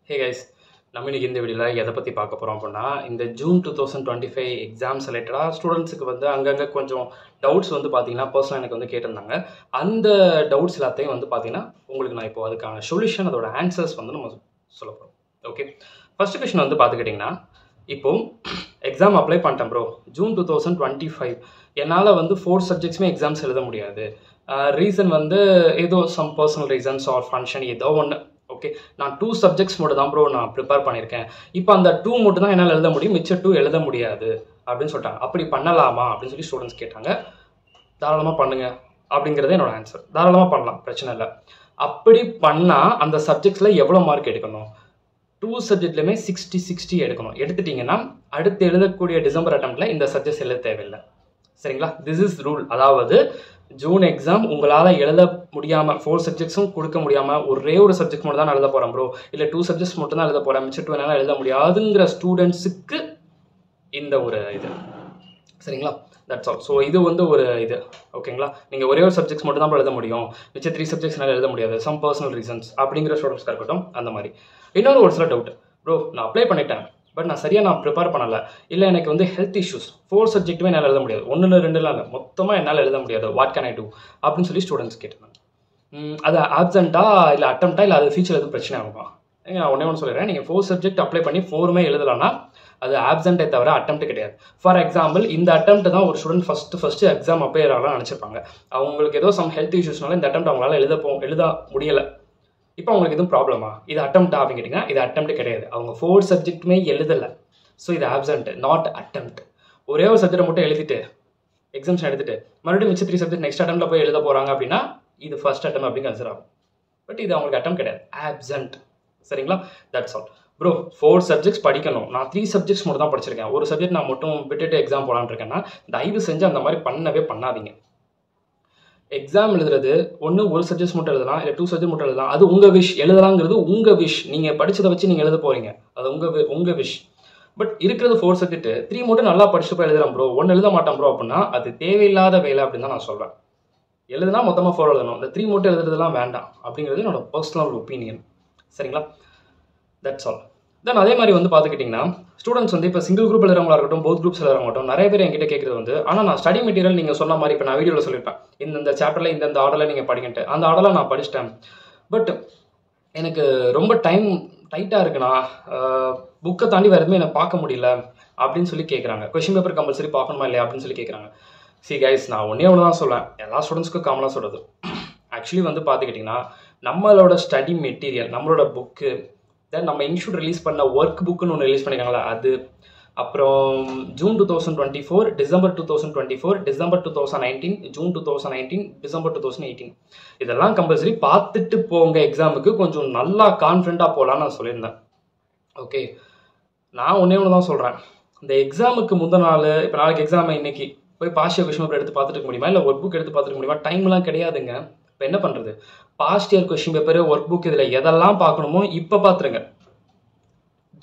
Hey guys, நம்ம இன்னைக்கு இந்த வீடியோவில் எதை பற்றி பார்க்க போகிறோம் அப்படின்னா, இந்த ஜூன் 2025 எக்ஸாம்ஸ் ரிலேட்டடாக ஸ்டூடெண்ட்ஸுக்கு வந்து அங்கங்கே கொஞ்சம் டவுட்ஸ் வந்து பார்த்தீங்கன்னா பர்சனலாக எனக்கு வந்து கேட்டிருந்தாங்க. அந்த டவுட்ஸ் எல்லாத்தையும் வந்து பார்த்தீங்கன்னா உங்களுக்கு நான் இப்போ அதுக்கான சொல்யூஷன், அதோட ஆன்சர்ஸ் வந்து நம்ம சொல்ல போகிறோம். ஓகே, ஃபர்ஸ்ட் கொஸ்டின் வந்து பார்த்துக்கிட்டிங்கன்னா, இப்போ எக்ஸாம் அப்ளை பண்ணிட்டேன் ப்ரோ, ஜூன் 2025 என்னால் வந்து 4 சப்ஜெக்ட்ஸுமே எக்ஸாம்ஸ் எழுத முடியாது. ரீசன் வந்து ஏதோ some personal reasons or function ஏதோ ஒன்று. ஓகே, நான் 2 சப்ஜெக்ட்ஸ் மட்டும் தான் ப்ரோ நான் ப்ரிப்பேர் பண்ணியிருக்கேன். இப்போ அந்த 2 மட்டும் தான் என்னால் எழுத முடியும், மிச்ச 2 எழுத முடியாது அப்படின்னு சொல்லிட்டாங்க. அப்படி பண்ணலாமா அப்படின்னு சொல்லி ஸ்டூடெண்ட்ஸ் கேட்டாங்க. தாராளமாக பண்ணுங்க அப்படிங்கிறது என்னோட ஆன்சர். தாராளமாக பண்ணலாம், பிரச்சனை இல்லை. அப்படி பண்ணால் அந்த சப்ஜெக்ட்ஸில் எவ்வளோ மார்க் எடுக்கணும்? 2 சப்ஜெக்ட்லையுமே 60 எடுக்கணும். எடுத்துட்டிங்கன்னா அடுத்து எழுதக்கூடிய டிசம்பர் அட்டம்ப்டில் இந்த சப்ஜெக்ட்ஸ் எழுத தேவையில்லை. சரிங்களா? This is rule. அதாவது ஜூன் எக்ஸாம் உங்களால் எழுத முடியாமல் 4 சப்ஜெக்ட்ஸும் கொடுக்க முடியாமல் ஒரே ஒரு சப்ஜெக்ட் மட்டும் தான் எழுத போகிறேன் ப்ரோ, இல்லை 2 சப்ஜெக்ட்ஸ் மட்டும் தான் எழுத போகிறேன், மிச்சம் 2 என்னால் எழுத முடியாதுங்கிற ஸ்டூடெண்ட்ஸுக்கு இந்த ஒரு இது. சரிங்களா? That's all. ஸோ இது வந்து ஒரு இது. ஓகேங்களா? நீங்கள் ஒரே ஒரு சப்ஜெக்ட்ஸ் மட்டும் தான் எழுத முடியும், மிச்சம் 3 சப்ஜெக்ட்ஸ் என்னால் எழுத முடியாது, சம் பர்சனல் ரீசன்ஸ் அப்படிங்கிற ஸ்டூடெண்ட்ஸ்க்காக இருக்கட்டும். அந்த மாதிரி இன்னொரு ஒரு சில டவுட், ப்ரோ நான் அப்ளை பண்ணிட்டேன், பட் நான் சரியாக ப்ரிப்பேர் பண்ணலை, இல்லை எனக்கு வந்து ஹெல்த் இஷ்யூஸ், 4 சப்ஜெக்ட்டுமே என்னால் எழுத முடியாது, 1 இல்லை 2 இல்லை, மொத்தமாக என்னால் எழுத முடியாது, வாட் கேன் ஐ டூ அப்படின்னு சொல்லி ஸ்டூடெண்ட்ஸ் கேட்டிருந்தாங்க. அது ஆப்சென்ட்டா இல்லை அட்டம்ப்டா இல்லை அது ஃபியூச்சர் எதுவும் பிரச்சனை ஆகுமா? நான் ஒன்றே ஒன்று சொல்லிடுறேன், நீங்கள் 4 சப்ஜெக்ட் அப்ளை பண்ணி 4மே எழுதலாம்னா அது ஆப்சென்ட்டே தவிர அட்டம்ப்ட் கிடையாது. ஃபார் எக்ஸாம்பிள், இந்த அட்டம்ப்ட் தான் ஒரு ஸ்டூடெண்ட் ஃபஸ்ட்டு எக்ஸாம் அப்பியர் ஆகலாம்னு நினச்சிருப்பாங்க. அவங்களுக்கு ஏதோ சம் ஹெல்த் இஷ்யூஸ்னால இந்த அட்டம்ப்ட் அவங்களால எழுத முடியலை. இப்போ அவங்களுக்கு எதுவும் ப்ராப்ளமா? இது அட்டம்ப்டா அப்படின்னு கேட்டிங்கன்னா இது அட்டம்ப்ட் கிடையாது. அவங்க 4 சப்ஜெக்ட்டுமே எழுதலை. ஸோ இது ஆப்சென்ட், நாட் அட்டம்ப்ட். ஒரே ஒரு சப்ஜெக்டை மட்டும் எழுதிட்டு எக்ஸாம்ஷன் எடுத்துட்டு மறுபடியும் மிச்ச 3 சப்ஜெக்ட் நெக்ஸ்ட் அட்டம்ப்ட்ல போய் எழுத போகிறாங்க அப்படின்னா இது ஃபர்ஸ்ட் அட்டம் அப்படின்னு கன்சிடர் ஆகும். பட் இது அவங்களுக்கு அட்டம் கிடையாது, ஆப்சென்ட். சரிங்களா? That's all. ப்ரோ 4 சப்ஜெக்ட்ஸ் படிக்கணும், நான் 3 சப்ஜெக்ட்ஸ் மட்டும் தான் படிச்சிருக்கேன், ஒரு சப்ஜெக்ட் நான் மட்டும் விட்டுட்டு எக்ஸாம் போகலான்னு இருக்கேன்னா தயவு செஞ்சு அந்த மாதிரி பண்ணவே பண்ணாதீங்க. எக்ஸாம் எழுதுறது ஒன்று ஒரு சப்ஜெக்ட்ஸ் மட்டும் எழுதலாம், இல்லை 2 சப்ஜெக்ட் மட்டும் எழுதலாம். அது உங்கள் விஷ். எழுதலாங்கிறது உங்கள் விஷ். நீங்கள் படித்ததை வச்சு நீங்கள் எழுத போகிறீங்க, அது உங்கள் விஷ். பட் இருக்கிறது 4 சப்ஜெக்ட், 3 மட்டும் நல்லா படிச்சுட்டு போய் எழுதுறேன் ப்ரோ, 1 எழுத மாட்டேன் ப்ரோ அப்படின்னா அது தேவையில்லாத வேலை அப்படின்னு தான் நான் சொல்வேன். எழுதுனா மொத்தமாக 4 எழுதணும், இந்த 3 மட்டும் எழுதுறதுலாம் வேண்டாம் அப்படிங்கிறது என்னோட பர்சனல் ஒப்பீனியன். சரிங்களா? That's all. தென் அதே மாதிரி வந்து பார்த்துக்கிட்டிங்கன்னா ஸ்டூடெண்ட்ஸ் வந்து இப்போ சிங்கிள் குரூப் எழுதுறவங்களா இருக்கட்டும், போத் குரூப்ஸ் எழுதுறவங்கட்டும், நிறைய பேர் என்கிட்ட கேட்குறது வந்து, ஆனால் நான் ஸ்டடி மெட்டீரியல் நீங்கள் சொன்ன மாதிரி இப்போ நான் வீடியோவில் சொல்லியிருப்பேன், இந்த சாப்டரில் இந்த ஆர்டரில் நீங்கள் படிக்கிட்டு அந்த ஆர்டரில் நான் படிச்சிட்டேன், பட் எனக்கு ரொம்ப டைம் டைட்டாக இருக்குண்ணா, புக்கை தாண்டி வேறு எதுவுமே எனக்கு பார்க்க முடியல அப்படின்னு சொல்லி கேட்குறாங்க. கொஸ்டின் பேப்பர் கம்பல்சரி பார்க்கணுமா இல்லையா அப்படின்னு சொல்லி கேட்குறாங்க. சி கைஸ், நான் ஒன்றே ஒன்று தான் சொல்லுவேன், எல்லா ஸ்டூடெண்ட்ஸ்க்கும் காமனாக சொல்கிறது. ஆக்சுவலி வந்து பார்த்துக்கிட்டிங்கன்னா நம்மளோட ஸ்டடி மெட்டீரியல், நம்மளோட புக்கு, தென் நம்ம இன்ஸ்டியூட் ரிலீஸ் பண்ண ஒர்க் புக்குன்னு ஒன்று ரிலீஸ் பண்ணியிருக்காங்களா அது, அப்புறம் June 2024, December 2024, December 2019, June 2019, December 2018 இதெல்லாம் கம்பல்சரி பார்த்துட்டு போங்க. எக்ஸாமுக்கு கொஞ்சம் நல்லா கான்ஃபிடண்ட்டாக போகலான்னு நான் சொல்லியிருந்தேன். ஓகே, நான் ஒன்றே ஒன்று தான் சொல்கிறேன், இந்த எக்ஸாமுக்கு முந்தின நாள், இப்போ நாளைக்கு எக்ஸாம், இன்னைக்கு போய் பாஸ்ட் கொஸ்டின் பேப்பர் எடுத்து பார்த்துட்டு முடியுமா, இல்லை ஒர்க் புக் எடுத்து பார்த்துட்டு முடியுமா? டைம்லாம் கிடையாதுங்க. இப்போ என்ன பண்ணுறது, past year question paper, workbook, இதில் எதெல்லாம் பார்க்கணுமோ இப்போ பார்த்துருங்க.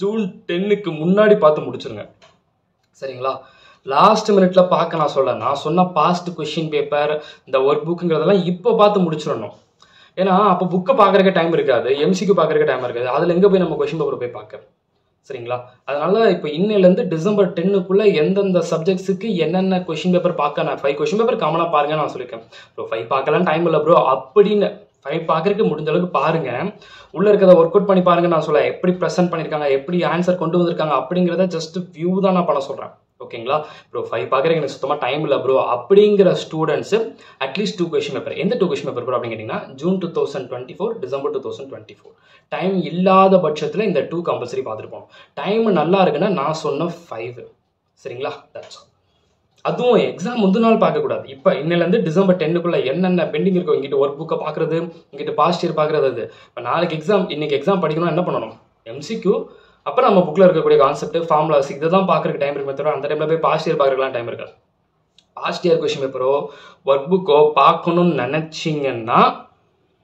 ஜூன் 10க்கு முன்னாடி பார்த்து முடிச்சிருங்க. சரிங்களா? லாஸ்ட் மினிட்ல பார்க்க நான் சொன்ன பாஸ்ட் கொஸ்டின் பேப்பர், இந்த ஒர்க் புக்குங்கிறதெல்லாம் இப்போ பார்த்து முடிச்சிடணும். ஏன்னா அப்போ புக்கை பார்க்கறதுக்கு டைம் இருக்காது, எம்சிக்கு பார்க்கறதுக்கு டைம் இருக்காது, அதில் எங்கே போய் நம்ம கொஸ்டின் பேப்பர் போய் பார்க்க. சரிங்களா? அதனால இப்போ இன்னிலேருந்து டிசம்பர் 10க்குள்ளே எந்தெந்த சப்ஜெக்ட்ஸுக்கு என்னென்ன கொஸ்டின் பேப்பர் பார்க்க, நான் 5 கொஸ்டின் பேப்பர் காமனாக பாருங்க நான் சொல்லியிருக்கேன். ப்ரோ 5 பார்க்கலாம் டைம் இல்லை ப்ரோ அப்படின்னு 5 பார்க்கறதுக்கு முடிஞ்ச அளவுக்கு பாருங்க, உள்ள இருக்கிறத ஒர்க் அவுட் பண்ணி பாருங்க. நான் சொல்ல எப்படி ப்ரெசென்ட் பண்ணியிருக்காங்க, எப்படி ஆன்சர் கொண்டு வந்திருக்காங்க அப்படிங்கிறத ஜஸ்ட் வியூ தான் நான் பண்ண சொல்கிறேன். ஓகேங்களா? ப்ரோ 5 பார்க்குறதுக்கு எனக்கு சுத்தமாக டைம் இல்லை ப்ரோ அப்படிங்கிற ஸ்டூடெண்ட்ஸ் அட்லீஸ்ட் 2 கொஸ்டின் பேப்பர். எந்த 2 கொஸ்டின் பேப்பர் ப்ரோ அப்படின்னு கேட்டிங்கன்னா ஜூன் 2024, டிசம்பர் 2024. டைம் இல்லாத பட்சத்தில் இந்த 2 கம்பல்சரி பார்த்துருப்போம். டைம் நல்லா இருக்குன்னா நான் சொன்ன 5. சரிங்களா? That's all. அதுவும் எக்ஸாம் முந்தின நாள் பார்க்கக்கூடாது. இப்போ இன்னிலேருந்து டிசம்பர் 10க்குள்ளே என்னென்ன பெண்டிங் இருக்கோ, இங்கிட்ட ஒர்க் புக்கை பார்க்குறது, இங்கிட்ட பாஸ்ட் இயர் பார்க்குறது. அது இப்போ நாளைக்கு எக்ஸாம், இன்னைக்கு எக்ஸாம் படிக்கணும்னா என்ன பண்ணணும்? எம்சிக்யூ, அப்புறம் நம்ம புக்கில் இருக்கக்கூடிய கான்செப்ட், ஃபார்முலாஸ், இதை தான் பார்க்குறதுக்கு டைம் இருக்குமே தவிர அந்த டைமில் போய் பாஸ்ட் இயர் பார்க்குறதுலாம் டைம் இருக்காது. பாஸ்ட் இயர் கொஸ்டின் பேப்பரோ ஒர்க் புக்கோ பார்க்கணும்னு நினச்சிங்கன்னா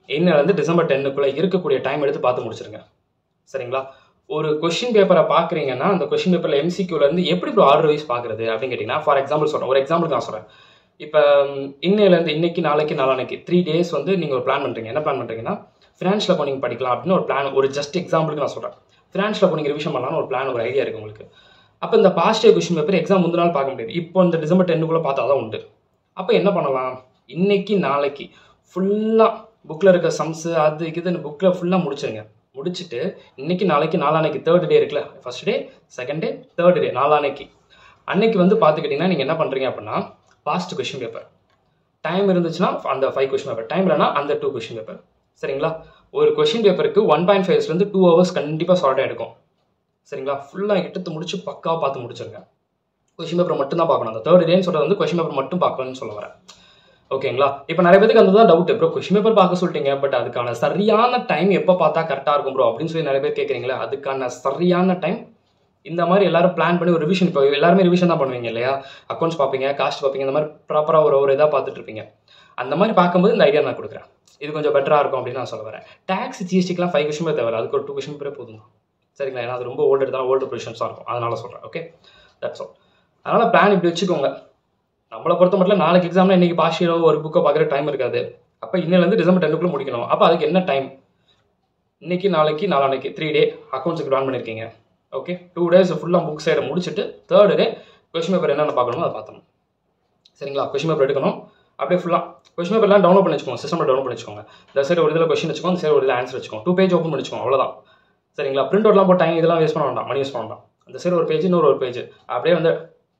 இன்னிலேருந்து டிசம்பர் 10க்குள்ளே இருக்கக்கூடிய டைம் எடுத்து பார்த்து முடிச்சிருங்க. சரிங்களா? ஒரு கொஸ்டின் பேப்பரை பார்க்குறீங்கன்னா அந்த கொஸ்டின் பேப்பரில் எம்சிக்யூலேருந்து எப்படி இப்போ ஆர்டர் வைஸ் பார்க்குறது அப்படின்னு கேட்டிங்கன்னா, ஃபார் எக்ஸாம்பிள் சொல்கிறேன், ஒரு எக்ஸாம்பிளுக்கு நான் சொல்கிறேன். இப்போ இன்னையிலேருந்து இன்னைக்கு, நாளைக்கு, நாளானைக்கு 3 days வந்து நீங்கள் ஒரு பிளான் பண்ணுறீங்க. என்ன பிளான் பண்ணுறீங்கன்னா ஃபினான்ஷியல் அக்கௌண்டிங் படிக்கலாம் அப்படின்னு ஒரு பிளான், ஒரு ஜஸ்ட் எக்ஸாம்பிளுக்கு நான் சொல்கிறேன். ஃபினான்ஷியல் அக்கௌண்டிங் ரிவிஷன் பண்ணலாம்னு ஒரு பிளான், ஒரு ஐடியா இருக்குது உங்களுக்கு. அப்போ இந்த past year question paper exam முந்தின நாள் பார்க்க முடியாது. இப்போ இந்த டிசம்பர் 10க்குள்ளே பார்த்தா தான் உண்டு. அப்போ என்ன பண்ணலாம், இன்னைக்கு நாளைக்கு ஃபுல்லாக புக்கில் இருக்க சம்ஸு அது இதுன்னு புக்கில் ஃபுல்லாக முடிச்சிருங்க. முடிச்சுட்டு இன்னைக்கு நாளைக்கு நாளானைக்கு 3rd டே இருக்குல்ல, first day, second day, 3rd டே, நாளானைக்கு அன்னைக்கு வந்து பார்த்துக்கிட்டிங்கன்னா நீங்கள் என்ன பண்ணுறீங்க அப்படின்னா பாஸ்ட் கொஸ்டின் பேப்பர் டைம் இருந்துச்சுன்னா அந்த 5 கொஸ்டின் பேப்பர், டைம் இல்லைனா அந்த 2 கொஸ்டின் பேப்பர். சரிங்களா? ஒரு கொஸ்டின் பேப்பருக்கு 1.5 2 hours கண்டிப்பாக ஷார்ட்டாக எடுக்கும். சரிங்களா? ஃபுல்லாக எடுத்து முடிச்சு பக்காவாக பார்த்து முடிச்சிருங்க. கொஸ்டின் பேப்பர் மட்டும் தான் பார்க்கணும். அந்த 3rd டேன்னு சொல்கிறது வந்து கொஸ்டின் பேப்பர் மட்டும் பார்க்கணும்னு சொல்ல வரேன். ஓகேங்களா? இப்போ நிறைய பேருக்கு அந்த தான் டவுட், ப்ரோ கொஸ்டின் பேப்பர் பார்க்க சொல்லிட்டீங்க, பட் அதுக்கான சரியான டைம் எப்போ பார்த்தா கரெக்டாக இருக்கும் ப்ரோ அப்படின்னு சொல்லி நிறைய பேர் கேட்குறீங்களா? அதுக்கான சரியான டைம் இந்த மாதிரி எல்லாரும் பிளான் பண்ணி ஒரு ரிவிஷன், இப்போ எல்லாருமே ரிவிஷன் தான் பண்ணுவீங்க இல்லையா? அக்கௌண்ட்ஸ் பார்ப்பீங்க, காஸ்ட் பார்ப்பீங்க, இந்த மாதிரி ப்ராப்பராக ஒரு இதாக பார்த்துட்டு இருப்பீங்க. அந்த மாதிரி பார்க்கும்போது இந்த ஐடியா நான் கொடுக்குறேன். இது கொஞ்சம் பெட்டராக இருக்கும் அப்படின்னு நான் சொல்ல வரேன். டேக்ஸ் ஜிஎஸ்டிக்கெலாம் 5 கொஸ்டின் பேப்பர் தேவை, அதுக்கு ஒரு 2 கொஸ்டின் பேப்பரே போதும். சரிங்களா? ஏன்னா அது ரொம்ப ஓல்டு தான், ஓல்டு ப்ரொவிஷன்ஸாக இருக்கும், அதனால சொல்கிறேன். Okay, that's all. அதனால் பிளான் இப்படி வச்சுக்கோங்க. நம்மளை பொறுத்த மட்டும் நாளைக்கு எக்ஸாம்னா இன்றைக்கி பாஷியோ ஒரு புக்கை பார்க்குற டைம் இருக்காது. அப்போ இன்னிலேருந்து டிசம்பர் 10க்குள்ளே முடிக்கணும். அப்போ அதுக்கு என்ன டைம்? இன்னைக்கு நாளைக்கு நாளானைக்கு 3 டே அக்கௌண்ட்ஸுக்கு பிளான் பண்ணியிருக்கீங்க. ஓகே, 2 days ஃபுல்லாக புக் சைடை முடிச்சுட்டு 3rd டே கொஸ்டின் பேப்பர் என்னென்ன பார்க்கணுமோ அதை பார்த்தோம். சரிங்களா? கொஸ்டின் பேப்பர் எடுக்கணும். அப்படியே ஃபுல்லாக கொஸ்டின் பேப்பர்லாம் டவுன்லோட் பண்ணி வச்சுக்கோங்க, சிஸ்டமில் டவுன்லோட் பண்ணி வச்சுக்கோங்க. இந்த சைடு ஒரு இதில் கொஸ்டின் வச்சுக்கோங்க, இந்த சைடு ஒரு இதில் ஆன்சர் வச்சுக்கோங்க. 2 பேஜ் ஓப்பன் பண்ணி வச்சுக்கோங்க, அவ்வளோதான். சரிங்களா? பிரிண்ட் அவுட்லாம் போட்டு டைம் இதெல்லாம் வேஸ்ட் பண்ண வேண்டாம், மணி வேஸ்ட் பண்ண வேண்டாம். அந்த சைடு ஒரு பேஜ், இன்னொரு ஒரு பேஜ், அப்படியே வந்து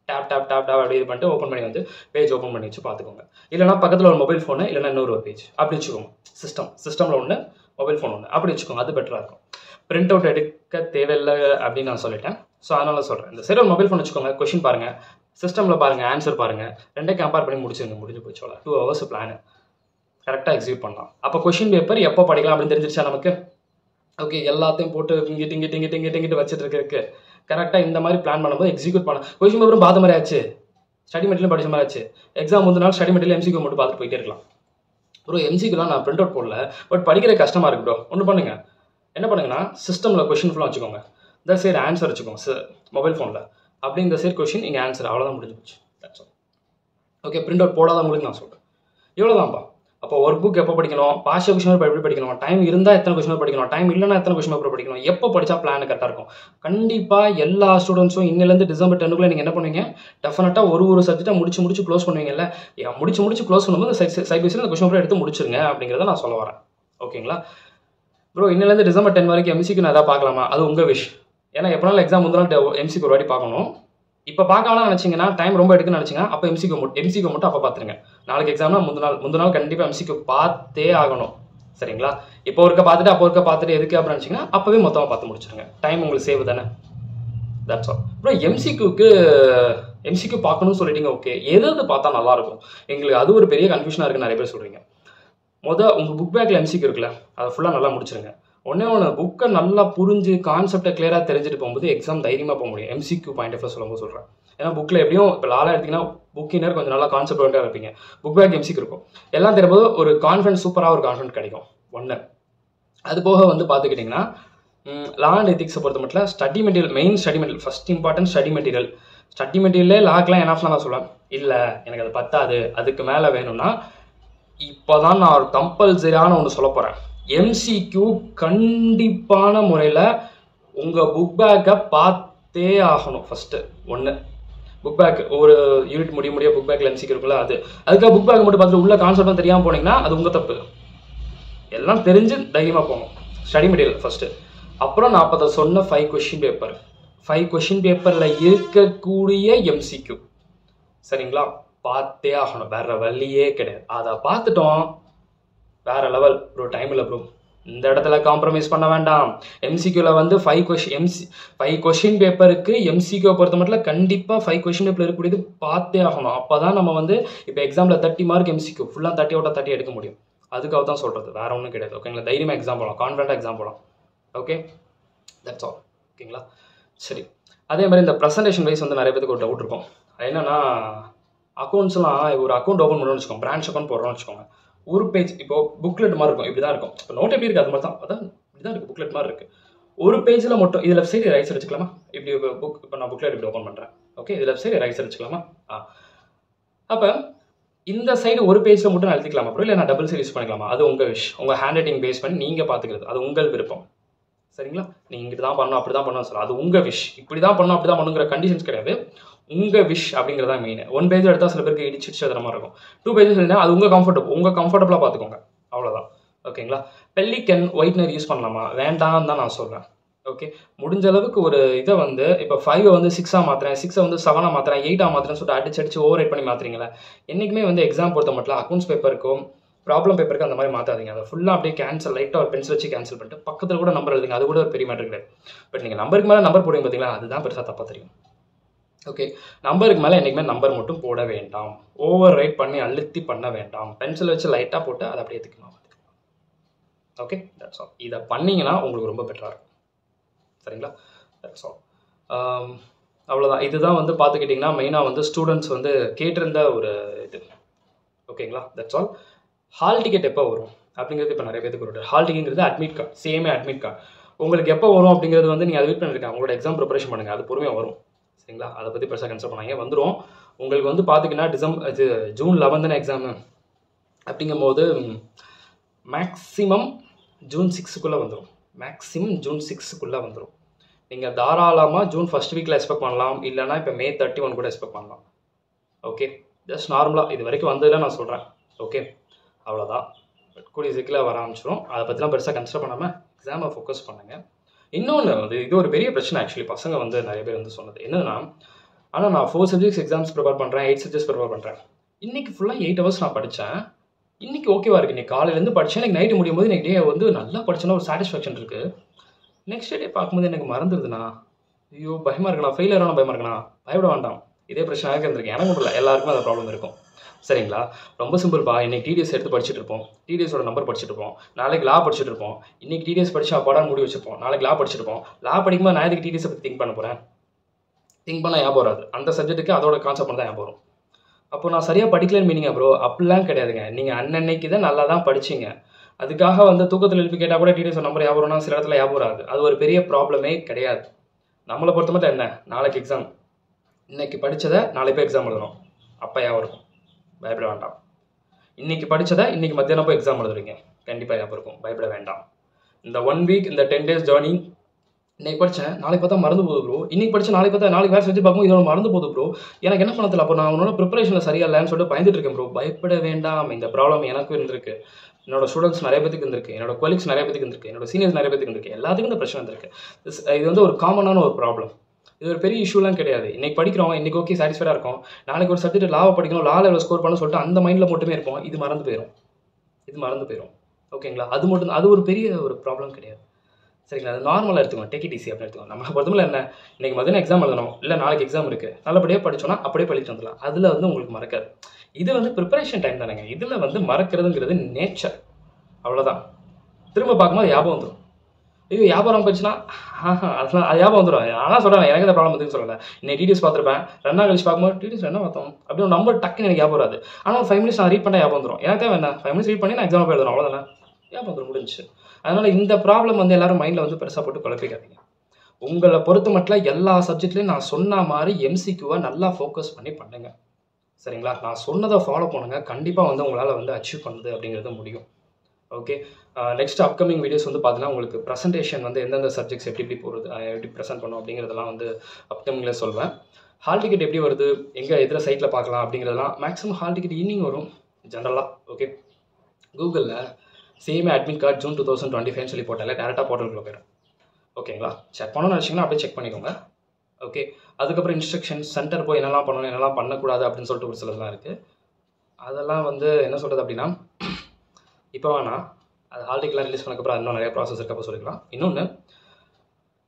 டேப் டேப் டேப் டேப் அப்படி இது பண்ணிட்டு ஓப்பன் பண்ணி வந்து பேஜ் ஓப்பன் பண்ணி வச்சு பார்த்துக்கோங்க. இல்லைனா பக்கத்தில் ஒரு மொபைல் ஃபோனு, இல்லைனா இன்னொரு ஒரு பேஜ் அப்படி வச்சுக்கோங்க. சிஸ்டமில் ஒன்று, மொபைல் ஃபோன் ஒன்று அப்படி வச்சுக்கோங்க, அது பெட்டராக இருக்கும். பிரிண்ட் அவுட் எடுக்க தேவையில்லை அப்படின்னு நான் சொல்லிட்டேன். ஸோ அதனால் சொல்கிறேன், இந்த சைடு ஒரு மொபைல் ஃபோன் வச்சுக்கோங்க, கொஸ்டின் பாருங்கள், சிஸ்டமில் பாருங்கள், ஆன்சர் பாருங்கள், ரெண்டே கம்பேர் பண்ணி முடிஞ்சு போச்சு. 2 hours பிளான் கரெக்டாக எக்ஸிக்யூட் பண்ணலாம். அப்போ கொஸ்டின் பேப்பர் எப்போ படிக்கலாம் அப்படின்னு தெரிஞ்சிருச்சா நமக்கு? ஓகே, எல்லாத்தையும் போட்டு இங்கிட்டு வச்சுட்டு இருக்கு. கரெக்டாக இந்த மாதிரி பிளான் பண்ணும்போது எக்ஸிக்யூட் பண்ணலாம். கொஸ்டின் பேப்பரும் பார்த்த மாதிரி ஆச்சு, ஸ்டடி மெட்டீரியல் படிச்ச மாதிரி ஆச்சு. எக்ஸாம் வந்து நாள் ஸ்டடி மெட்டீரியல் எம்சிக்யூ மட்டும் பார்த்துட்டு போயிட்டே இருக்கலாம். ப்ரோ எம்சிக்யூலாம் நான் பிரிண்ட் அவுட் போடல, பட் படிக்கிற கஷ்டமாக இருக்குது ப்ரோ. ஒன்று பண்ணுங்கள், என்ன பண்ணுங்கன்னா சிஸ்டமில் கொஸ்டின் ஃபுல்லாக வச்சுக்கோங்க, இந்த சைடு ஆன்சர் வச்சுக்கோங்க மொபைல் ஃபோனில், அப்படி இந்த சைடு கொஸ்டின் இங்கே ஆன்சர், அவ்வளோதான் முடிஞ்சு போச்சு. ஓகே, பிரிண்ட் அவுட் போடாதவங்களுக்கு நான் சொல்கிறேன், இவ்வளோதான்ப்பா. அப்போ ஒர்க் புக் எப்போ படிக்கணும், பாஷா கொஸ்டின் பேப்பர் எப்படி படிக்கணும், டைம் இருந்தால் எத்தனை கொஸ்டின் பேப்பர் படிக்கணும், டைம் இல்லைனா எத்தனை கொஸ்டின் பேப்பர் படிக்கணும், எப்போ படித்தா பிளான் கரெக்டாக இருக்கும். கண்டிப்பாக எல்லா ஸ்டூடெண்ட்ஸும் இன்னிலேருந்து டிசம்பர் 10க்குள்ளே நீங்கள் என்ன பண்ணுவீங்க, டெஃபினட்டாக ஒரு சப்ஜெக்டாக முடிச்சு க்ளோஸ் பண்ணுவீங்கல்ல. முடிச்சு க்ளோஸ் பண்ணும்போது சைட் பை சைடு அந்த கொஸ்டின் பேப்பர் எடுத்து முடிச்சிருங்க அப்படிங்கிறத நான் சொல்ல வரேன். ஓகேங்களா ப்ரோ? இன்னிலேருந்து டிசம்பர் 10 வரைக்கும் எம்சிக்கு நான் எதாவது பார்க்கலாமா? அது உங்கள் விஷ். ஏன்னா எப்போனாலும் எக்ஸாம் முந்தினாலும் எம்சிக்கு ஒரு வாட்டி பார்க்கணும். இப்போ பார்க்கலாம் நினச்சிங்கன்னா, டைம் ரொம்ப எடுக்குன்னு நினச்சிங்கன்னா, அப்போ எம்சிக்கு மட்டும் அப்போ பார்த்துருங்க. நாளைக்கு எக்ஸாம்னா முந்தின நாள் கண்டிப்பாக எம்சிக்கு பார்த்தே ஆகணும். சரிங்களா? இப்போ ஒருக்க பார்த்துட்டு எதுக்கு அப்படின்னு நினச்சிங்கன்னா, அப்போவே மொத்தமாக பார்த்து முடிச்சிருங்க. டைம் உங்களுக்கு சேவ் தானே. That's all. அப்புறம் எம்சிக்கு பார்க்கணும்னு சொல்லிட்டீங்க. ஓகே, எது பார்த்தா நல்லாயிருக்கும்? எங்களுக்கு அது ஒரு பெரிய கன்ஃபியூஷனாக இருக்குன்னு நிறைய பேர் சொல்கிறீங்க. உங்கள் புக் பேக்கில் எம்சிக்கு இருக்குல்ல, அதை ஃபுல்லாக நல்லா முடிச்சிருங்க. ஒன்று புக்கை நல்லா புரிஞ்சு கான்செப்டை கிளியராக தெரிஞ்சுட்டு போகும்போது எக்ஸாம் தைரியமாக போக முடியும். எம்சிக்யூ பாயிண்ட் ஆஃப் சொல்லும்போது சொல்கிறேன். ஏன்னா புக்கில் எப்படியும் இப்போ லாலாக எடுத்திங்கன்னா புக்கினர் கொஞ்சம் நல்லா கான்செப்ட் வந்துட்டு இருப்பீங்க. புக் பேக் எம்சிக்கு இருக்கும். எல்லாம் தெரியும்போது ஒரு கான்ஃபிடன்ஸ், சூப்பராக ஒரு கான்ஃபிடன்ட் கிடைக்கும். ஒன்று அது போக வந்து பார்த்துக்கிட்டிங்கன்னா, லா அண்ட் எத்திக்ஸை பொறுத்த மட்டும் study material, main study material, first important study மெட்டீரியலே லாக்கெலாம் எனாஃப்லாம் நான் சொல்லுவேன். இல்லை எனக்கு அது பத்தாது, அதுக்கு மேலே வேணும்னா இப்போ தான் நான் ஒரு கம்பல்சரியான ஒன்று சொல்ல போகிறேன். எம்சிக்யூ கண்டிப்பான முறையில் உங்கள் புக் பேக்கை பார்த்தே ஆகணும். ஃபஸ்ட்டு ஒன்று புக் பேக், ஒரு யூனிட் முடிய புக் பேக்கில் எம்சிக்யூ இருக்குல்ல, அதுக்காக புக் பேக் மட்டும் பார்த்துட்டு உள்ள கான்செப்ட்லாம் தெரியாமல் போனீங்கன்னா அது உங்கள் தப்பு. எல்லாம் தெரிஞ்சு தைரியமாக போகணும். ஸ்டடி மெட்டீரியல் ஃபஸ்ட்டு, அப்புறம் நான் அப்போ சொன்ன 5 கொஷின் பேப்பரில் இருக்கக்கூடிய எம்சிக்யூ. சரிங்களா? பார்த்தே ஆகணும், வேற வழியே கிடையாது. அதை பார்த்துட்டோம், வேற லெவல் ப்ரோ. டைம் இல்லை ப்ரோ, இந்த இடத்துல காம்ப்ரமைஸ் பண்ண வேண்டாம். எம்சிக்யூவில் வந்து 5 கொஷின் பேப்பருக்கு எம்சிக்யூ பொறுத்த மட்டும் கண்டிப்பாக 5 கொஷின் பேப்பர் இருக்கக்கூடியது பார்த்தே ஆகணும். அப்போ தான் நம்ம வந்து இப்போ எக்ஸாமில் 30 மார்க் எம்சிக்யூ ஃபுல்லாக 30 out of 30 எடுக்க முடியும். அதுக்காக தான் சொல்கிறது, வேற ஒன்றும் கிடையாது. ஓகேங்களா? தைரியமாக எக்ஸாம் போகலாம், கான்ஃபிடென்ட்டாக எக்ஸாம் போகலாம். Okay, that's all. ஓகேங்களா? சரி, அதே மாதிரி இந்த ப்ரெசன்டேஷன் வைஸ் வந்து நிறைய பேருக்கு ஒரு டவுட் இருக்கும். என்னன்னா, அக்கௌண்ட்ஸ்லாம் ஒரு அக்கௌண்ட் ஓப்பன் பண்ணணும்னு வச்சுக்கோங்க, பிரான்ச் அக்கௌண்ட் போடுறோம்னு வச்சுக்கோங்க. ஒரு பேஜ் இப்போ புக்லெட் மாதிரி இருக்கும், இப்படி தான் இருக்கும். இப்போ நோட் எப்படி இருக்குது அது மாதிரி தான், அதான் இப்படி தான் இருக்குது, புக்லெட் மாதிரி இருக்குது. ஒரு பேஜில் மட்டும் இது லெஃப்ட் சைடு ரைட் சைடு வச்சுக்கலாமா? இப்படி புக் இப்போ நான் புக்லெட் இப்படி ஓப்பன் பண்ணுறேன். ஓகே, இது லெஃப்ட் சைடு ரைட் சைடு வச்சுக்கலாமா? அப்போ இந்த சைடு ஒரு பேஜில் மட்டும் நான் எழுதிக்கலாமா அப்புறம், இல்லை நான் டபுள் சைடு யூஸ் பண்ணிக்கலாமா? அது உங்கள் விஷ், உங்கள் ஹேண்ட் ரைட்டிங் பேஸ் பண்ணி நீங்கள் பார்த்துக்கிறது, அது உங்கள் விருப்பம். சரிங்களா? நீங்க இங்கிட்டு தான் பண்ணணும், அப்படி தான் பண்ணணும்னு சொல்லலாம். அது உங்க விஷ். இப்படி தான் பண்ணணும், அப்படி தான் பண்ணணுங்கிற கண்டிஷன்ஸ் கிடையாது. உங்க விஷ் அப்படிங்கிறது தான் மெயின். 1 பேஜ் எடுத்தா சில பேருக்கு இடிச்சு எழுதுற மாதிரி இருக்கும். 2 பேஜஸ் எழுதினா அது உங்க கம்ஃபர்டபுளா பார்த்துக்கோங்க. அவ்வளோதான். ஓகேங்களா? பெல்லிக்கன் ஒயிட்னர் யூஸ் பண்ணலாமா? வேண்டாம்னு தான் நான் சொல்றேன். ஓகே. முடிஞ்ச அளவுக்கு ஒரு இதை வந்து இப்போ 5 வந்து 6 மாத்துறேன், 6 வந்து 7 மாத்துறேன், 8 மாத்துறேன்னு சொல்லிட்டு அடிச்சு ஓவர் ரைட் பண்ணி மாத்துறீங்களா? என்னைக்குமே வந்து எக்ஸாம் பொறுத்த மட்டும் அக்கௌண்ட்ஸ் பேப்பருக்கும் ப்ராப்ளம் பேப்பருக்கு அந்த மாதிரி மாற்றாதீங்க. அதை ஃபுல்லாக அப்படியே கேன்சல், லைட்டாக ஒரு பென்சில் வச்சு கேன்சல் பண்ணிட்டு பக்கத்தில் கூட நம்பர் எழுதுங்க. அது கூட ஒரு பெரிய மேட்டர் கிடையாது. பட் நீங்கள் நம்பருக்கு மேலே நம்பர் போடுங்க பார்த்தீங்களா, அதுதான் பெருசாக தப்பாக தெரியும். ஓகே. நம்பருக்கு மேலே என்றைக்குமே நம்பர் மட்டும் போட வேண்டாம். ஓவர் ரைட் பண்ணி அழுத்தி பண்ண வேண்டாம். பென்சில் வச்சு லைட்டாக போட்டு அதை அப்படியே ஏற்றுக்கணும். Okay, that's all. இதை பண்ணிங்கன்னா உங்களுக்கு ரொம்ப பெட்டராக இருக்கும். சரிங்களா? That's all. அவ்வளோதான். இதுதான் வந்து பார்த்துக்கிட்டிங்கன்னா மெயினாக வந்து ஸ்டூடெண்ட்ஸ் வந்து கேட்டிருந்த ஒரு இது. ஓகேங்களா? That's all. ஹால் டிக்கெட் எப்போ வரும் அப்படிங்கிறது இப்போ நிறைய பேருக்கு ஒரு ஹால் டிக்கெட்ங்கிறது அட்மிட் கார்டு, சேமே அட்மிட் கார்டு. உங்களுக்கு எப்போ வரும் அப்படிங்கிறது வந்து நீங்கள் அதை வெயிட் பண்ணிருக்கீங்க. உங்களோட எக்ஸாம் ப்ரிப்பரேஷன் பண்ணுங்கள், அது பொறுமையாக வரும். சரிங்களா? அதை பற்றி பெருசாக கன்சிடர் பண்ணாங்க, வந்துடும். உங்களுக்கு வந்து பார்த்தீங்கன்னா ஜூன் 11 தானே எக்ஸாமு. அப்படிங்கும்போது மேக்ஸிமம் ஜூன் 6க்குள்ளே வந்துடும். மேக்ஸிமம் ஜூன் 6க்குள்ளே வந்துடும். நீங்கள் தாராளமாக ஜூன் ஃபர்ஸ்ட் வீக்கில் எக்ஸ்பெக்ட் பண்ணலாம், இல்லைனா இப்போ May 31 கூட எக்ஸ்பெக்ட் பண்ணலாம். ஓகே, ஜஸ்ட் நார்மலாக இது வரைக்கும் வந்ததில் நான் சொல்கிறேன். ஓகே, அவ்வளோதான். கூடிய சீக்கிரம் வர ஆரம்பிச்சிடும். அதை பற்றிலாம் பெருசாக கன்சிடர் பண்ணாமல் எக்ஸாமை ஃபோக்கஸ் பண்ணுங்கள். இன்னொன்று வந்து இது ஒரு பெரிய பிரச்சனை ஆக்சுவலி பசங்க வந்து நிறைய பேர் வந்து சொன்னது என்னன்னா, ஆனால் நான் 4 சப்ஜெக்ட்ஸ் எக்ஸாம்ஸ் ப்ரிப்பேர் பண்ணுறேன், 8 சப்ஜெக்ட்ஸ் ப்ரிப்பேர் பண்ணுறேன். இன்றைக்கி ஃபுல்லாக 8 ஹவர்ஸ் நான் படித்தேன். இன்றைக்கி ஓகேவா இருக்குது. இன்றைக்கி காலையிலேருந்து படித்தேன், எனக்கு நைட்டு முடியும் போது எனக்கு டே வந்து நல்லா படிச்சேன்னா ஒரு சாட்டிஸ்ஃபேக்ஷன் இருக்குது. நெக்ஸ்ட் டே பார்க்கும்போது எனக்கு மறந்துடுதுண்ணா, ஐயோ பயமாக இருக்குண்ணா, ஃபெயில் ஆகணும் பயமாக இருக்குண்ணா. பயப்பட வேண்டாம், இதே பிரச்சனை இருந்திருக்கு. எனக்கு மட்டும் இல்லை, எல்லாருக்குமே அந்த ப்ராப்ளம் இருக்கும். சரிங்களா? ரொம்ப சிம்பிள்ப்பா. இன்றைக்கி டிடிஎஸ் எடுத்து படிச்சுட்டு இருப்போம், டிடிஎஸோட நம்பர் படிச்சுட்டு இருப்போம். நாளைக்கு லா படிச்சுட்டு இருப்போம். இன்றைக்கி டிடிஎஸ் படிச்சு அப்பாடான்னு முடி வச்சுருப்போம். நாளைக்கு லா படிச்சுட்டு இருப்போம். லா படிக்கும்போது நான் எதுக்கு டிடிஎஸ் பற்றி திங்க் பண்ண போகிறேன்? திங்க் பண்ணால் ஞாபகம் வராது. அந்த சப்ஜெக்ட்டுக்கு அதோட கான்செப்ட் தான் ஞாபகம் வரும். அப்போ நான் சரியாக படிக்கலன்னு மீனிங்க ப்ரோ? அப்படிலாம் கிடையாதுங்க. நீங்கள் அன்னன்னைக்கு தான் நல்லா தான் படிச்சிங்க. அதுக்காக வந்து தூக்கத்தில் எழுப்பி கேட்டால் கூட டிடிஎஸ் நம்பர் ஞாபகம் வரும்னா சில இடத்துல ஞாபகம் வராது. அது ஒரு பெரிய ப்ராப்ளமே கிடையாது. நம்மளை பொறுத்த மட்டும் என்ன, நாளைக்கு எக்ஸாம், இன்றைக்கி படித்ததை நாளைக்கு போய் எக்ஸாம் எழுதணும், அப்போ ஞாபகம் இருக்கும். பயப்பட வேண்டாம். இன்றைக்கி படித்ததை இன்றைக்கி மத்தியானம் போய் எக்ஸாம் எழுதுறீங்க, கண்டிப்பாக ஞாபகம் இருக்கும். பயப்பட வேண்டாம். இந்த 1 வீக், இந்த 10 days ஜேர்னி, இன்றைக்கி படித்தேன் நாளைக்கு பார்த்தா மறந்து போகுது ப்ரோ, இன்றைக்கி படித்து நாளைக்கு பார்த்தா நாளைக்கு வேறு செஞ்சு பார்க்கும் இதோட மறந்து போகுது ப்ரோ, எனக்கு என்ன பண்ணதில்ல. அப்போ நான் அவனோட ப்ரிப்பரேஷனில் சரியா இல்லைன்னு சொல்லிட்டு பயந்துட்டு இருக்கேன் ப்ரோ. பயப்பட வேண்டாம். இந்த ப்ராப்ளம் எனக்கும் இருந்திருக்கு, என்னோட ஸ்டூடெண்ட்ஸ் நிறைய பேருக்கு இருந்திருக்கு, என்னோட கொலீக்ஸ் நிறைய பேருக்கு இருந்திருக்கு, என்னோட சீனியர்ஸ் நிறைய பேருக்கு இருந்திருக்கு. எல்லாத்துக்கும் இந்த பிரச்சனை இருந்திருக்கு. இது வந்து ஒரு காமனான ஒரு ப்ராப்ளம். இது ஒரு பெரிய இஷ்யூலாம் கிடையாது. இன்றைக்கி படிக்கிறோம், இன்றைக்கி ஓகே சாட்டிஸ்ஃபைடாக இருக்கும். நாளைக்கு ஒரு சப்ஜெக்ட் லாவை படிக்கணும், லாவில் எவ்வளோ ஸ்கோர் பண்ணணும் சொல்லிட்டு அந்த மைண்டில் மட்டுமே இருப்போம். இது மறந்து போயிடும். ஓகேங்களா? அது மட்டும், அது ஒரு பெரிய ஒரு ப்ராப்ளம் கிடையாது. சரிங்களா? அது நார்மலாக எடுத்துக்கோங்க, டேக் இட் ஈஸி அப்படின்னு எடுத்துக்கோங்க. நம்ம பொறுத்தவரை என்ன, இன்றைக்கி மதியம் எக்ஸாம் எழுதணும், இல்லை நாளைக்கு எக்ஸாம் இருக்குது, நல்லபடியாக படித்தோன்னா அப்படியே படிச்சு வந்துடலாம். அதில் வந்து உங்களுக்கு மறக்காது. இது வந்து ப்ரிப்பரேஷன் டைம் தானேங்க. இதில் வந்து மறக்கிறதுங்கிறது நேச்சர், அவ்வளோதான். திரும்ப பார்க்கும்போது ஞாபகம் வந்துடும். ஐயோ ஞாபகம் போச்சுன்னா அதெல்லாம் அது ஞாபகம் வந்துடும். ஆனால் சொல்கிறேன், எனக்கு இந்த ப்ராப்ளம் வந்து சொல்லலை. இன்னைக்கு டிடிஎஸ் பார்த்துருப்பேன், 2 நாள் கழிச்சு பார்க்கும்போது டிடிஎஸ் என்ன பார்த்தோம் அப்படின்னு ஒரு நம்பர் டக்குன்னு எனக்கு ஞாபகம் வராது. ஆனால் ஒரு 5 minutes நான் ரீட் பண்ண ஞாபகம் வந்துடும். எனக்கு தேவை என்ன, 5 minutes ரீட் பண்ணி நான் எக்ஸாம் போய் எழுதணும், அவ்வளோதானே, ஞாபகம் வந்துடும், முடிஞ்சு. அதனால் இந்த ப்ராப்ளம் வந்து எல்லாரும் மைண்டில் வந்து பெருசாக போட்டு குழப்பிக்காதீங்க. உங்களை பொறுத்த மட்டும் எல்லா சப்ஜெக்ட்லையும் நான் சொன்ன மாதிரி எம்சிக்யூவை நல்லா ஃபோக்கஸ் பண்ணி பண்ணுங்க. சரிங்களா? நான் சொன்னதை ஃபாலோ பண்ணுங்க, கண்டிப்பாக வந்து உங்களால் வந்து அச்சீவ் பண்ணுறது அப்படிங்கிறது முடியும். ஓகே, நெக்ஸ்ட் அப்கமிங் வீடியோஸ் வந்து பார்த்தீங்கன்னா உங்களுக்கு ப்ரெசன்டேஷன் வந்து எந்தெந்த சப்ஜெக்ட்ஸ் எப்படி போகிறது, எப்படி ப்ரெசென்ட் பண்ணணும் அப்படிங்கிறதெல்லாம் வந்து அப்கமிங்கில் சொல்வேன். ஹால் டிக்கெட் எப்படி வருது, எங்கே எதில் சைட்டில் பார்க்கலாம் அப்படிங்கிறதெல்லாம் மேக்ஸிமம் ஹால் டிக்கெட் ஈவினிங் வரும் ஜென்ரலாக. ஓகே, கூகுளில் சேமே அட்மிட் கார்டு ஜூன் 2025 சொல்லி போட்டாலே டேரெக்டாக போர்ட்டலுக்குள்ளே போயிடும். ஓகேங்களா? செக் பண்ணணும்னு நினச்சிங்கன்னா அப்படியே செக் பண்ணிக்கோங்க. ஓகே, அதுக்கப்புறம் இன்ஸ்ட்ரக்ஷன்ஸ், சென்டர் போய் என்னெல்லாம் பண்ணணும், என்னெல்லாம் பண்ணக்கூடாது அப்படின்னு சொல்லிட்டு ஒரு சிலதெல்லாம் இருக்குது. அதெல்லாம் வந்து என்ன சொல்கிறது அப்படின்னா, இப்போ வேணாம், அது ஹால் டிக்கெட்லாம் ரிலீஸ் பண்ணக்கப்புறம் இன்னும் நிறைய ப்ராசஸ் இருக்கப்போ சொல்லிக்கலாம். இன்னொன்று,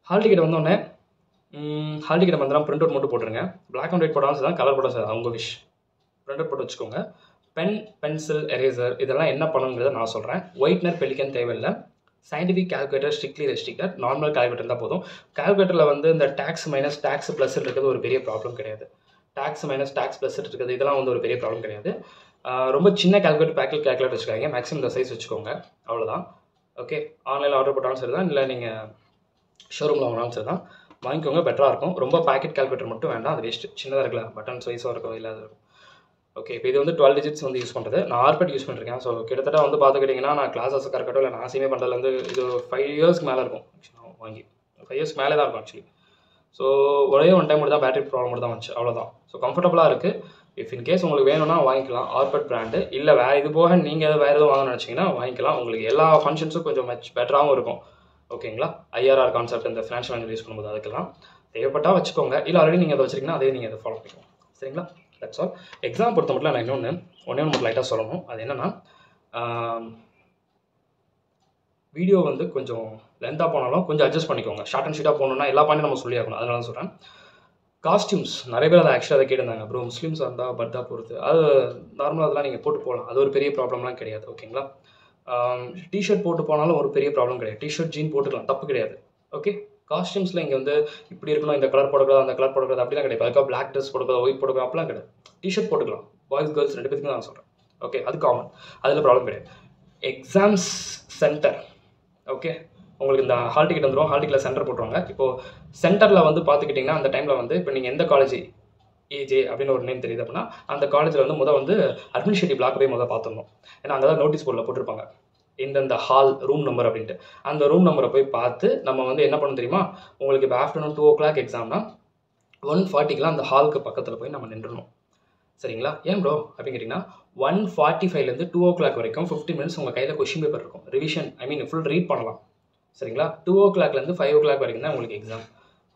ஹால் டிக்கெட் வந்தோடனே ஹால் டிக்கெட் வந்து பிரிண்ட் அவுட் மட்டும் போட்டுருங்க. பிளாக் அண்ட் ஒயிட் போடாமல் தான், கலர் போட சார் அவங்க விஷ். பிரிண்ட் அவுட் போட்டு வச்சுக்கோங்க. பென், பென்சில், எரேசர் இதெல்லாம் என்ன பண்ணுங்கிறத நான் சொல்கிறேன். ஒயிட்னர், பெலிக்கன் தேவையில்லை. Scientific calculator strictly restricted. Normal calculator தான் போதும். கால்குலேட்டரில் வந்து இந்த டேக்ஸ் மைனஸ் டேக்ஸ் ப்ளஸ் இருக்கிறது ஒரு பெரிய ப்ராப்ளம் கிடையாது. டேக்ஸ் மைனஸ் டேக்ஸ் ப்ளஸ் இருக்கிறது இதெல்லாம் வந்து ஒரு பெரிய ப்ராப்ளம் கிடையாது. ரொம்ப சின்ன கால்குலேட்டர், பேக்கெட் கால்குலேட்டர் வச்சுக்காங்க. மேக்ஸிமம் இந்த சைஸ் வச்சுக்கோங்க, அவ்வளோதான். ஓகே, ஆன்லைனில் ஆர்டர் போட்டாலும் சரி தான், இல்லை நீங்கள் ஷோரூமில் வாங்கினாலும் சரி தான், வாங்கிக்கோங்க, பெட்டராக இருக்கும். ரொம்ப பேக்கெட் கால்குலேட்டர் மட்டும் வேண்டாம், அது வேஸ்ட்டு. சின்னதாக இருக்கலாம், பட்டன் சைஸாக இருக்கும், இல்லாத இருக்கும். ஓகே, இப்போ இது வந்து 12 டிஜிட்ஸ் வந்து யூஸ் பண்ணுறது. நான் ஆர்பெட் யூஸ் பண்ணிருக்கேன். ஸோ கிட்டத்தட்ட வந்து பார்த்துக்கிட்டிங்கன்னா நான் கிளாஸஸுக்காக இருக்கட்டும், இல்லை நான் சிமே பண்ணுறதுலேருந்து இது 5 இயர்ஸ்க்கு மேலே இருக்கும் வாங்கி. 5 இயர்ஸ் மேலே தான் இருக்கும் ஆக்சுவலி. ஸோ ஒரே ஒன் டைம் மட்டும் தான் பேட்டரி ப்ராப்ளம் மட்டும் தான் வந்துச்சு, அவ்வளோதான். ஸோ கம்ஃபர்டபுளாக இருக்குது. இஃப் இன்கேஸ் உங்களுக்கு வேணும்னா வாங்கிக்கலாம் ஆர்பெட் பிராண்டு. இல்லை வேறு இது போக நீங்கள் வேறு எதுவும் வாங்கணும்னு நினச்சிங்கன்னா வாங்கிக்கலாம். உங்களுக்கு எல்லா ஃபங்க்ஷன்ஸும் கொஞ்சம் மச் பெட்டராகவும் இருக்கும். ஓகேங்களா, ஐஆர்ஆர் கான்செப்ட் இந்த ஃபினான்ஷியல் மேனேஜர் யூஸ் பண்ணும்போது அதுக்கெல்லாம் தேவைப்பட்டால் வச்சுக்கோங்க. இல்லை ஆல்ரெடி நீங்கள் அதை வச்சிருக்கீங்கன்னா அதே நீங்கள் அதை ஃபாலோ பண்ணிக்கோங்க. சரிங்களா, தட்ஸ் ஆல். எக்ஸாம் பொறுத்த மட்டும் நான் ஒன்றே மட்டும் லைட்டாக சொல்லணும். அது என்னென்னா, வீடியோ வந்து கொஞ்சம் லென்த்தாக போனாலும் கொஞ்சம் அட்ஜஸ்ட் பண்ணிக்கோங்க. ஷார்ட் அண்ட் ஷீட்டாக போகணுன்னா எல்லா பாயிண்ட்டும் நம்ம சொல்லி ஆகணும். அதனால தான் சொல்கிறேன். காஸ்டியூம்ஸ் நிறைய பேர் அதை ஆக்சுவலாக அதை கேட்டிருந்தாங்க. ப்ரோ முஸ்லீம்ஸாக இருந்தால் பர்தா பொறுத்து அது நார்மலாக அதெல்லாம் நீங்கள் போட்டு போகலாம். அது ஒரு பெரிய ப்ராப்ளம்லாம் கிடையாது. ஓகேங்களா, டிஷர்ட் போட்டு போனாலும் ஒரு பெரிய ப்ராப்ளம் கிடையாது. டிஷர்ட் ஜீன் போட்டுக்கலாம், தப்பு கிடையாது. ஓகே, காஸ்டியூம்ஸில் இங்கே வந்து இப்படி இருக்கணும், இந்த கலர் போடக்கூடாது, அந்த கலர் போடக்கூடாது அப்படிலாம் கிடையாது. அதுக்காக பிளாக் ட்ரெஸ் போடக்கூடாது, ஒயிட் போடக்கூடாது அப்படிலாம் கிடையாது. டிஷர்ட் போட்டுக்கலாம், பாய்ஸ் கேர்ள்ஸ் 2 பேருக்கு தான் நான் சொல்கிறேன். ஓகே, அது காமன், அதில் ப்ராப்ளம் கிடையாது. எக்ஸாம்ஸ் சென்டர், ஓகே, உங்களுக்கு இந்த ஹால் டிக்கெட் வந்துடும். ஹால் டிக்கெட்டில் சென்டர் போட்டுருவாங்க. இப்போது சென்டரில் வந்து பார்த்துக்கிட்டிங்கன்னா அந்த டைமில் வந்து இப்போ நீங்கள் எந்த காலேஜ் ஏஜே அப்படின்னு ஒரு நேம் தெரியுது அப்படின்னா அந்த காலேஜில் வந்து வந்து அட்மினிஸ்ட்ரேட்டிவ் பிளாக் போய் பார்த்துடணும். ஏன்னா அங்கே தான் நோட்டீஸ் போர்டில் போட்டிருப்பாங்க இந்த ஹால் ரூம் நம்பர் அப்படின்ட்டு. அந்த ரூம் நம்பரை போய் பார்த்து நம்ம வந்து என்ன பண்ணணும் தெரியுமா, உங்களுக்கு இப்போ ஆஃப்டர்நூன் 2 o'clock எக்ஸாம்னா 1:40 அந்த ஹாலுக்கு பக்கத்தில் போய் நம்ம நின்றுணும். சரிங்களா, ஏன் ப்ரோ அப்படின்னு கேட்டிங்கன்னா 1:45 2 o'clock வரைக்கும் 15 minutes உங்கள் கையில் கொஷின் பேப்பர் இருக்கும். ரிவிஷன் ஃபுல் ரீட் பண்ணலாம். சரிங்களா, 2 o'clock 5 o'clock வரைக்கும் தான் உங்களுக்கு exam.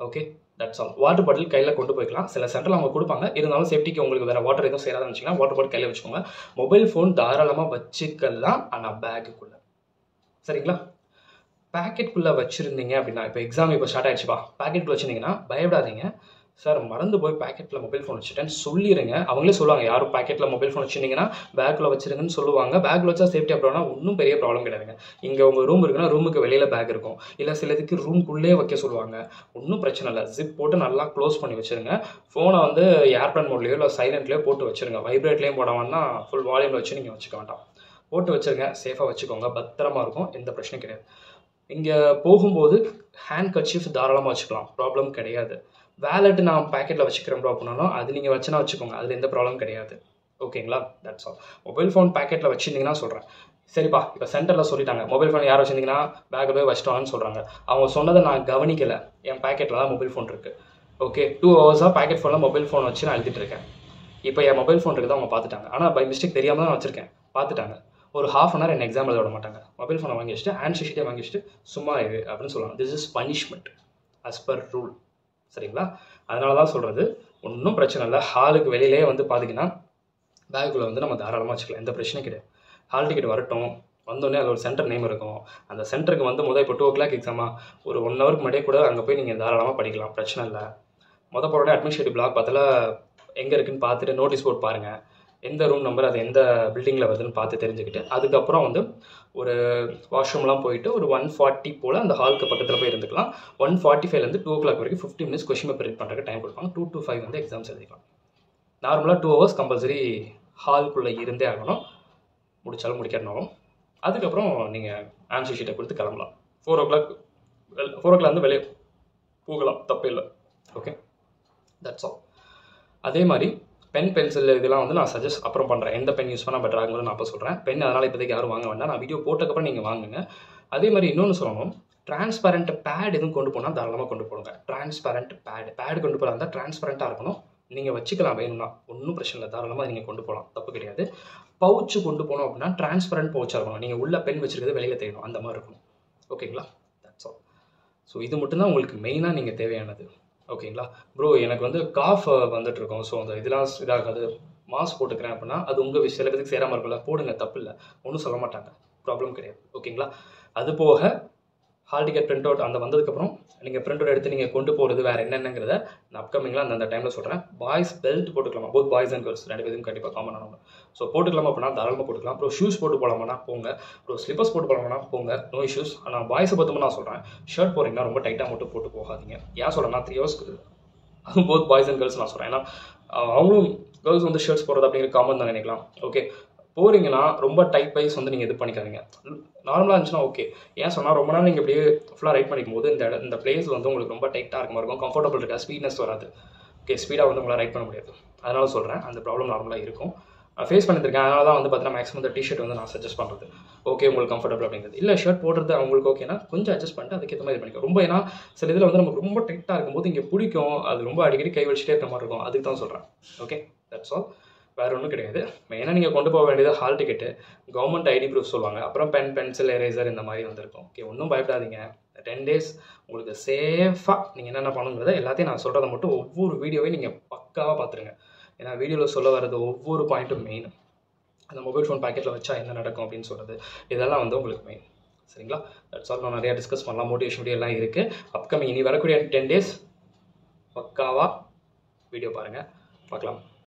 Okay, that's all. Water bottle கையில் கொண்டு போய்க்கலாம். சில சென்டரில் அவங்க கொடுப்பாங்க, இருந்தாலும் சேஃப்டிக்கு உங்களுக்கு வேறு வாட்டர் எதுவும் சேராதுன்னு வச்சிங்கன்னா வாட்டர் பாட்டில் கையில் வச்சுக்கோங்க. மொபைல் ஃபோன் தாராளமாக வச்சுக்கலாம், ஆனால் பேக்குக்குள்ளே. சரிங்களா, பேக்கெட்டுக்குள்ளே வச்சுருந்தீங்க அப்படின்னா இப்போ எக்ஸாம் இப்போ ஸ்டார்ட் ஆகிடுச்சுப்பா, பேக்கெட்டுக்குள்ளே வச்சுருந்தீங்கன்னா பயப்படாதீங்க. சார் மறந்து போய் பேக்கெட்டில் மொபைல் ஃபோன் வச்சுட்டேன்னு சொல்லிடுங்க. அவங்களே சொல்லுவாங்க, யாரும் பேக்கெட்டில் மொபைல் ஃபோன் வச்சுருந்தீங்கன்னா பேக்கில் வச்சுருங்கன்னு சொல்லுவாங்க. பேக்கில் வச்சா சேஃப்டி அப்புறம்னா ஒன்றும் பெரிய ப்ராப்ளம் கிடையாதுங்க. இங்கே உங்கள் ரூம் இருக்குன்னா ரூமுக்கு வெளியில் பேக் இருக்கும், இல்லை சில இதுக்கு ரூம்குள்ளே வைக்க சொல்லுவாங்க. ஒன்றும் பிரச்சனை இல்லை, ஜிப் போட்டு நல்லா க்ளோஸ் பண்ணி வச்சுருங்க. ஃபோனை வந்து ஏர்ப்ளேன் மோட்லேயோ இல்லை சைலண்ட்லேயோ போட்டு வச்சுருங்க. வைப்ரேட்லேயும் போட வேண்டாம், ஃபுல் வால்யூமில் வச்சு நீங்கள் வச்சுக்க வேண்டாம். போட்டு வச்சுருங்க, சேஃபாக வச்சுக்கோங்க, பத்திரமா இருக்கும், எந்த பிரச்சனையும் கிடையாது. இங்கே போகும்போது ஹேண்ட் கர்ச்சீஃப் தாராளமாக வச்சுக்கலாம், ப்ராப்ளம் கிடையாது. வேலெட்டு நான் பேக்கெட்டில் வச்சுக்கிறேன் ப்ரோ அப்படின்னாலும் அது நீங்கள் வச்சுனா வச்சுக்கோங்க, அதில் எந்த ப்ராப்ளம் கிடையாது. ஓகேங்களா, தட்ஸ் ஆல். மொபைல் ஃபோன் பேக்கெட்டில் வச்சுருந்தீங்கன்னா சொல்கிறேன். சரிப்பா, இப்போ சென்டரில் சொல்லிட்டாங்க மொபைல் ஃபோன் யார் வச்சுருந்தீங்கன்னா பேக்கை போய் வச்சுட்டோன்னு சொல்கிறாங்க. அவங்க சொன்னதை நான் கவனிக்கலை, என் பேக்கெட்டில் தான் மொபைல் ஃபோன் இருக்குது. ஓகே, 2 hours பேக்கெட் ஃபோனில் மொபைல் ஃபோன் வச்சு நான் எழுதிட்டு இருக்கேன். இப்போ என் மொபைல் ஃபோன் இருக்குது அவங்க பார்த்துட்டாங்க, ஆனால் பை மிஸ்டேக் தெரியாமல் தான் வச்சுருக்கேன், பார்த்துட்டாங்க. ஒரு ½ an hour என்ன எக்ஸாம் எழுத விட மாட்டாங்க. மொபைல் ஃபோனை வாங்கி வச்சுட்டு ஹேண்ட் ஷீட்டை வாங்கி வச்சுட்டு சும்மா இது அப்படின்னு சொல்லுவாங்க. This is punishment as per rule. சரிங்களா, அதனால தான் சொல்கிறது, ஒன்றும் பிரச்சனை இல்லை. ஹாலுக்கு வெளியிலே வந்து பார்த்தீங்கன்னா பேக்குள்ளே வந்து நம்ம தாராளமாக வச்சுக்கலாம், எந்த பிரச்சனையும் கிடையாது. ஹால் டிக்கெட் வரட்டும், வந்தோடனே அதில் ஒரு சென்டர் நேம் இருக்கும். அந்த சென்டருக்கு வந்து இப்போ 2 o'clock எக்ஸாமா, ஒரு 1 hour முன்னாடியே கூட அங்கே போய் நீங்கள் தாராளமாக படிக்கலாம், பிரச்சனை இல்லை. போகிறோட அட்மினிஸ்ட்ரேட்டிவ் பிளாக் பார்த்துல எங்கே இருக்குதுன்னு பார்த்துட்டு நோட்டீஸ் போர்ட் பாருங்கள், எந்த ரூம் நம்பர் அது எந்த பில்டிங்கில் வருதுன்னு பார்த்து தெரிஞ்சுக்கிட்டு அதுக்கப்புறம் வந்து ஒரு வாஷ்ரூம்லாம் போயிட்டு ஒரு 1:40 போல் அந்த ஹாலுக்கு பக்கத்தில் போய் இருந்துக்கலாம். 1:45 2 o'clock வரைக்கும் 15 minutes கொஷின் பேப்பர் ரீட் பண்ணுறதுக்கு டைம் கொடுப்பாங்க. 2 to 5 வந்து எக்ஸாம்ஸ் எழுதிக்கலாம். நார்மலாக 2 hours கம்பல்சரி ஹாலுக்குள்ளே இருந்தே ஆகணும், முடித்தாலும் முடிக்கிறனாலும். அதுக்கப்புறம் நீங்கள் ஆன்சர் ஷீட்டை கொடுத்து கிளம்பலாம். 4 o'clock வந்து வெளியே போகலாம், தப்பே இல்லை. Okay, that's all. அதே மாதிரி பென் பென்சில் இதெல்லாம் வந்து நான் சஜஸ்ட் அப்புறம் பண்ணுறேன், எந்த பென் யூஸ் பண்ணால் பெட்டர் ஆகும்னு நான் அப்போ சொல்கிறேன். பென் அதனால் இப்போதைக்கு யாரும் வாங்க வேண்டாம், நான் வீடியோ போட்டதுக்கப்புறம் நீங்கள் வாங்குங்க. அதே மாதிரி இன்னொன்று சொல்லணும், டிரான்ஸ்பரண்ட் பேட் எதுவும் கொண்டு போனால் தாராளமாக கொண்டு போடுங்க. டிரான்ஸ்பரண்ட் பேடு கொண்டு போகிறதா இருந்தால் டிரான்ஸ்பரண்ட்டாக இருக்கணும். நீங்கள் வச்சுக்கலாம், வேணும்னா ஒன்றும் பிரச்சனை இல்லை, தாராளமாக நீங்கள் கொண்டு போகலாம், தப்பு கிடையாது. பவுச்சு கொண்டு போனோம் அப்படின்னா டிரான்ஸ்பரண்ட் பவுச்சாக இருக்கணும், நீங்கள் உள்ள பென் வச்சுருக்கிறது வெளியில் தெரியணும், அந்த மாதிரி இருக்கணும். ஓகேங்களா, தட்ஸ் ஆல். ஸோ இது மட்டும்தான் உங்களுக்கு மெயினாக நீங்கள் தேவையானது. ஓகேங்களா ப்ரோ, எனக்கு வந்து காஃப் வந்துட்டு இருக்கோம், ஸோ அந்த இதெல்லாம் இதாகாது, மாஸ்க் போட்டுக்கிறேன் அப்படின்னா அது உங்கள் சில பேருக்கு சேராமல் இருக்குல்ல, போடுங்க, தப்பு இல்லை, ஒன்றும் சொல்ல மாட்டாங்க, ப்ராப்ளம் கிடையாது. ஓகேங்களா, அது போக ஹால் டிக்கெட் பிரிண்ட் அவுட் அந்த வந்ததுக்கப்புறம் நீங்கள் பிரிண்ட் அவுட் எடுத்து நீங்கள் கொண்டு போகிறது வேறு என்னென்னங்கிறத நான் அப்கமிங்கில் அந்த டைமில் சொல்கிறேன். பாய்ஸ் பெல்ட் போட்டுக்கலாமா, போத் பாய்ஸ் அண்ட் கேர்ள்ஸ் 2 பேரும் கண்டிப்பாக காமனானவங்க. ஸோ போட்டுக்கலாமா அப்படின்னா தாராளமாக போட்டுக்கலாம். அப்புறம் ஷூஸ் போட்டு போகலாமானா போங்க, அப்புறம் ஸ்லிப்பர்ஸ் போட்டு போகலாமானா போங்க, நோ இஷ்யூஸ். ஆனால் பாய்ஸை பற்றி நான் சொல்கிறேன், ஷர்ட் போகிறீங்கன்னா ரொம்ப டைட்டாக மட்டும் போட்டு போகாதீங்க. ஏன் சொல்கிறேன்னா 3 hours அதுவும் போத் பாய்ஸ் அண்ட் கேர்ள்ஸ் நான் சொல்கிறேன். ஏன்னா அவங்களும் கேர்ள்ஸ் வந்து ஷர்ட்ஸ் போடுறது அப்படிங்கிற காமன் தான் நினைக்கலாம். ஓகே, போகிறீங்கன்னா ரொம்ப டைப் வைஸ் வந்து நீங்கள் இது பண்ணிக்காதீங்க, நார்மலாக இருந்துச்சுன்னா ஓகே. ஏன் சொன்னால் ரொம்ப நாள் நீங்கள் இப்படியே ஃபுல்லாக ரைட் பண்ணிக்கும் போது இந்த பிளேஸ் வந்து உங்களுக்கு ரொம்ப டைட்டாக இருக்க மாதிரி இருக்கும், கம்ஃபர்டபுள் இருக்கா, ஸ்பீட்னஸ் வராது. ஓகே, ஸ்பீடாக வந்து உங்களால் ரைட் பண்ண முடியாது, அதனால சொல்கிறேன், அந்த ப்ராப்ளம் நார்மலாக இருக்கும். ஃபேஸ் பண்ணியிருக்கேன். அதனால தான் வந்து பார்த்தீங்கன்னா மேக்ஸிமம் இந்த டிஷர்ட் வந்து நான் சஜஸ்ட் பண்ணுறது. ஓகே உங்களுக்கு கம்ஃபர்டபுள் அப்படிங்கிறது. இல்லை ஷர்ட் போடுறது அவங்களுக்கு ஓகேனா கொஞ்சம் அட்ஜஸ்ட் பண்ணிட்டு அதுக்கேற்ற மாதிரி பண்ணிக்கும். ரொம்ப ஏன்னா சில இதில் வந்து நமக்கு ரொம்ப டைட்டாக இருக்கும்போது இங்கே பிடிக்கும், அது ரொம்ப அடிக்கடி கை வச்சுட்டே இருக்க மாதிரி இருக்கும். அதுக்கு தான் சொல்கிறேன். Okay, that's all. வேறு ஒன்றும் கிடையாது. மெயினாக நீங்கள் கொண்டு போக வேண்டியது hall ticket, government ID proof சொல்லுவாங்க, அப்புறம் பென், பென்சில், எரேசர் இந்த மாதிரி வந்திருக்கும். ஓகே, ஒன்றும் பயப்படாதீங்க. 10 days உங்களுக்கு சேஃபாக நீங்கள் என்னென்ன பண்ணணுங்கிறத எல்லாத்தையும் நான் சொல்கிறத மட்டும் ஒவ்வொரு வீடியோவையும் நீங்கள் பக்காவாக பார்த்துருங்க. ஏன்னா வீடியோவில் சொல்ல வர்றது ஒவ்வொரு பாயிண்ட்டும் மெயின். அந்த மொபைல் ஃபோன் பாக்கெட்டில் வச்சா என்ன நடக்கும் அப்படின்னு சொல்கிறது, இதெல்லாம் வந்து உங்களுக்கு மெயின். சரிங்களா? That's all. நான் நிறையா டிஸ்கஸ் பண்ணலாம், மோட்டிவேஷன் வீடியோ எல்லாம் இருக்குது. அப்கமிங் இனி வரக்கூடிய 10 days பக்காவாக வீடியோ பாருங்கள். பார்க்கலாம்.